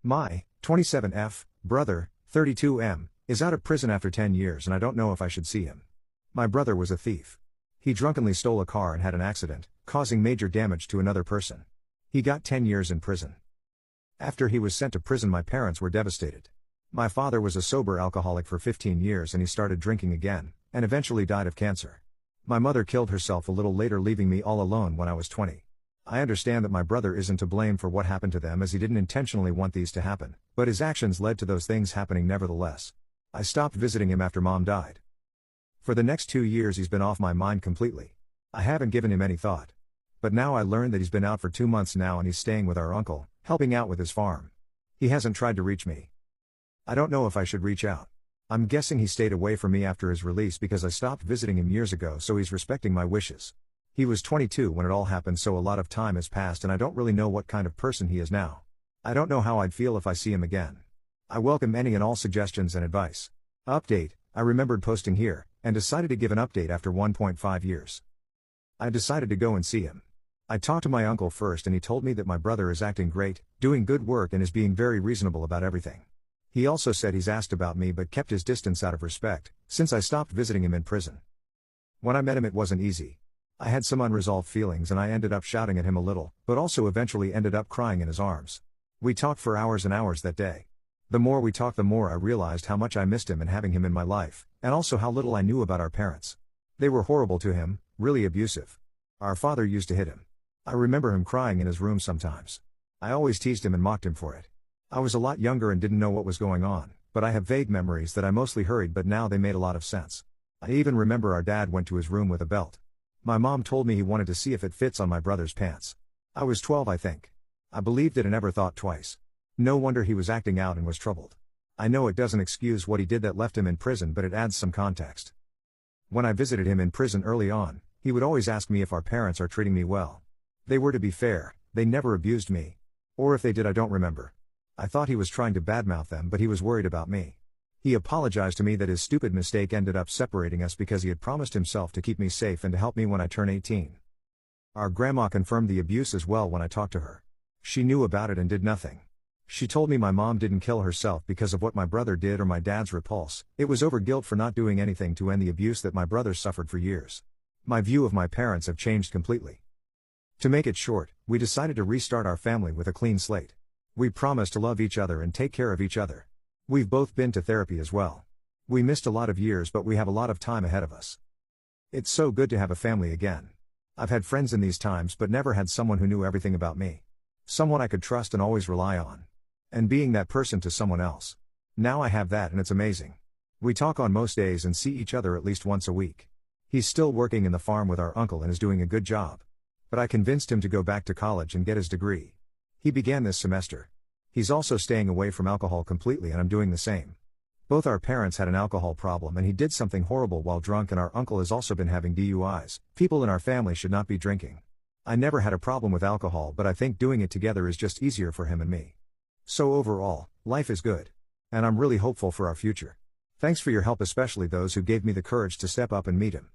My 27F brother, 32M, is out of prison after 10 years and I don't know if I should see him. My brother was a thief. He drunkenly stole a car and had an accident, causing major damage to another person. He got 10 years in prison. After he was sent to prison, my parents were devastated. My father was a sober alcoholic for 15 years and he started drinking again, and eventually died of cancer. My mother killed herself a little later, leaving me all alone when I was 20. I understand that my brother isn't to blame for what happened to them, as he didn't intentionally want these to happen, but his actions led to those things happening nevertheless. I stopped visiting him after Mom died. For the next 2 years he's been off my mind completely. I haven't given him any thought. But now I learned that he's been out for 2 months now and he's staying with our uncle, helping out with his farm. He hasn't tried to reach me. I don't know if I should reach out. I'm guessing he stayed away from me after his release because I stopped visiting him years ago, so he's respecting my wishes. He was 22 when it all happened, so a lot of time has passed and I don't really know what kind of person he is now. I don't know how I'd feel if I see him again. I welcome any and all suggestions and advice. Update: I remembered posting here, and decided to give an update after 1.5 years. I decided to go and see him. I talked to my uncle first and he told me that my brother is acting great, doing good work and is being very reasonable about everything. He also said he's asked about me but kept his distance out of respect, since I stopped visiting him in prison. When I met him it wasn't easy. I had some unresolved feelings and I ended up shouting at him a little, but also eventually ended up crying in his arms. We talked for hours and hours that day. The more we talked, the more I realized how much I missed him and having him in my life, and also how little I knew about our parents. They were horrible to him, really abusive. Our father used to hit him. I remember him crying in his room sometimes. I always teased him and mocked him for it. I was a lot younger and didn't know what was going on, but I have vague memories that I mostly hurried, but now they made a lot of sense. I even remember our dad went to his room with a belt. My mom told me he wanted to see if it fits on my brother's pants. I was 12, I think. I believed it and never thought twice. No wonder he was acting out and was troubled. I know it doesn't excuse what he did that left him in prison, but it adds some context. When I visited him in prison early on, he would always ask me if our parents are treating me well. They were, to be fair, they never abused me. Or if they did, I don't remember. I thought he was trying to badmouth them, but he was worried about me. He apologized to me that his stupid mistake ended up separating us because he had promised himself to keep me safe and to help me when I turn 18. Our grandma confirmed the abuse as well when I talked to her. She knew about it and did nothing. She told me my mom didn't kill herself because of what my brother did or my dad's repulse. It was over guilt for not doing anything to end the abuse that my brother suffered for years. My view of my parents have changed completely. To make it short, we decided to restart our family with a clean slate. We promised to love each other and take care of each other. We've both been to therapy as well. We missed a lot of years, but we have a lot of time ahead of us. It's so good to have a family again. I've had friends in these times but never had someone who knew everything about me. Someone I could trust and always rely on. And being that person to someone else. Now I have that and it's amazing. We talk on most days and see each other at least once a week. He's still working in the farm with our uncle and is doing a good job. But I convinced him to go back to college and get his degree. He began this semester. He's also staying away from alcohol completely and I'm doing the same. Both our parents had an alcohol problem and he did something horrible while drunk, and our uncle has also been having DUIs. People in our family should not be drinking. I never had a problem with alcohol, but I think doing it together is just easier for him and me. So overall, life is good. And I'm really hopeful for our future. Thanks for your help, especially those who gave me the courage to step up and meet him.